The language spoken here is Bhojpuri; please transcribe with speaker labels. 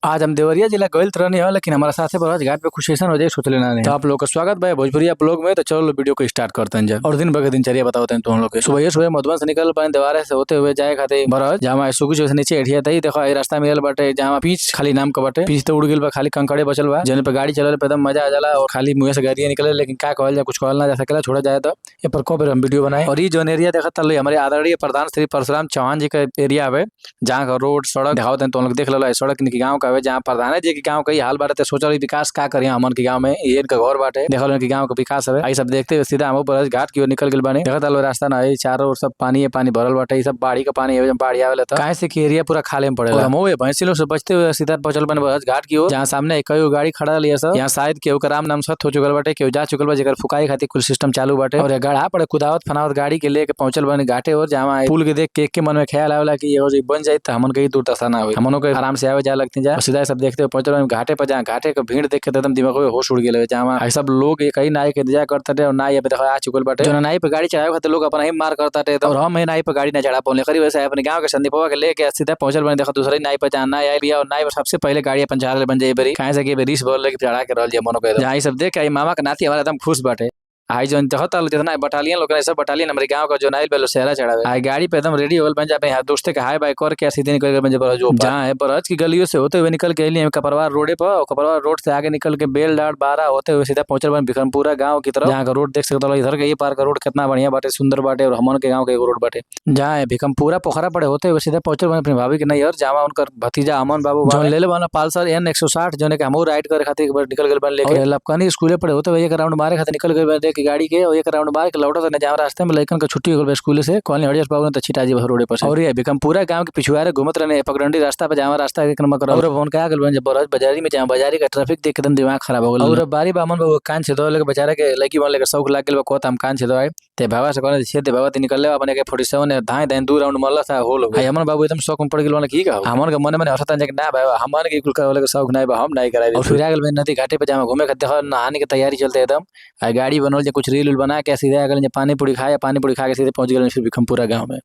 Speaker 1: आज हम देवरिया जिला गइल रहनी है, लेकिन हमारा साथे बरहज घाट पे कुछ ऐसा हो जाए सोचले ना नहीं। तो आप लोग का स्वागत भाई भोजपुरिया ब्लॉग में। तो चलो वीडियो को स्टार्ट करते हैं जब। और दिन भर की दिनचर्या बताते हैं तुम लोग के। सुबह सुबह मधुबन से निकल पाए दवारे से होते हुए जाए खाते बरहज जहाँ सुखी से नीचे एठिया था। देखो ये रास्ता मिलल बाटे जहाँ पीच खाली नाम का बाटे, पीच तो उड़ गइल बा, खाली कंकड़े बचल बा। जन पे गाड़ी चलल पे एकदम मजा आ जाला और खाली मुंह से गाड़ियां निकले, लेकिन क्या कहल जाए, कुछ कहल ना जा सकेला, छोड़ा जाए तो ये पर को हम वीडियो बनाए। और ये जो एरिया देखा हमारे आदरणीय प्रधान श्री परशुराम चौहान जी का एरिया है, जहाँ का रोड सड़क दिखाते हैं तो लोग देख लो। सड़क गाँव का है जहाँ प्रधान जी के गाँव का हाल बाटे। सोचल विकास का करिए हमन के गांव में, ये इनका घर बाटे। देखल कि गांव का विकास है, आई सब देखते हुए सीधा हम ऊपर घाट की ओर निकल गइल बानी। देखत लो रास्ता ना है, चारों ओर सब पानी है, पानी भरल बाटे। ये सब बाड़ी का पानी है, जब बाढ़ आवेला त काहे से कि एरिया पूरा खाले में पड़ेला। हम ओए भैंसी लोग से बचते हुए सीधा पहुंचल बानी बरहज घाट की ओर, जहां सामने कई गाड़ी खड़ा लिया सब। यहाँ शायद केहू का राम नाम सत हो चुकल बाटे, केहू जा चुकल बा, जेकर फुकाई खातिर कुल सिस्टम चालू बाटे। और गढ़ा पड़े कुदावत फनावत गाड़ी के लेके पहुंचल बानी घाटे और जहां पुल के देख के मन में ख्याल आवेला कि ये बन जाए तो हमन के दुर्दशा ना हो, हमनों के आराम से आवे जा लगती जा। सीधा सब देखते हुए पहुंचल बानी घाटे पर, जहाँ घाटे का भीड़ देख के एकदम दिमाग में होश उड़ गेल। जहाँ सब लोग कई नाई के इंतजार करते और नाई पे आ चुकल बाटे। जो नाई पे गाड़ी चढ़ावे खातिर लोग अपना ही मार करता और हम नाई पे गाड़ी न चढ़ा पाए। करीब वैसे अपने गांव के संदीपवा के लेके सीधा पहुंचल बने। देखो दूसरी नाई पे जहाँ नाई आई और नाई पर सबसे पहले गाड़ी अपन चढ़ा बन जाए बरी, कहे से कि रिस बोल लेके चढ़ा के रहल मनो के। जहाँ सब देख के मामा के नाती हमारा एकदम खुश बाटे। आई जो देखता जितना बटालियन लोग सब बटालियन हमारे गांव का जो नाइल बेलो शहरा चढ़ावे आई गाड़ी पे एकदम रेडी होल बन जाए। दोस्ते के हाय बाय कर के सीधे निकल के बन जाए जहाँ है बरहज की गलियों से होते हुए निकल के लिए कपरवार रोड पर। कपरवार रोड से आगे निकल के बेल डाट बारा होते हुए सीधा पहुंचल बन भिखमपुरा गांव की तरफ, जहाँ का रोड देख सकते हो। इधर का ये पार का रोड कितना बढ़िया बाटे, सुंदर बाटे। और हमन के गाँव का रोड बाटे जहाँ है भिखमपुरा पोखरा पड़े होते हुए सीधा पहुंचल बन अपनी भाभी के नहीं। और जहाँ उनका भतीजा अमन बाबू जो ले बना पालसर N160 जो ने हम राइड करे खातिर निकल गए बन लेके लपकानी स्कूले पड़े होते हुए एक राउंड मारे खातिर निकल गए गाड़ी के। और एक राउंड मार के लौटा था जहाँ रास्ते में लड़कन का छुट्टी हो गई स्कूल से कॉलोनी हरियर बाबू तो छिटा जी रोड पर। और ये भिखमपुरा गांव के पिछुआरे घूमत रहे पगडंडी रास्ता पे, जहाँ रास्ता एक नंबर कर। और फोन का गल बन बरहज बाजारी में, जहाँ बाजारी का ट्रैफिक देख एकदम दिमाग खराब हो गया। और बारी बामन बाबू कान छेदो लेके बेचारा के लड़की मन लेके शौक लाग गेल को हम कान छेदो आए ते बाबा से कहने छेद बाबा ते निकल ले अपने के 47 धाए धाए 2 राउंड मरला था होल हो गई। हमन बाबू एकदम शौक में पड़ गेल की का हमन के मन में हसता जे ना बाबा हमन के कुल का शौक नहीं बा, हम नहीं कराई। और फिर आ गेल नदी घाटे पे जहाँ घूमे के देखो नहाने की तैयारी चलते एकदम। गाड़ी बनल कुछ रील बना के सीधे आ गए पानी पूरी खाए, पानी पूरी खा के सीधे पहुंच गए फिर भिखमपुरा गाँव में।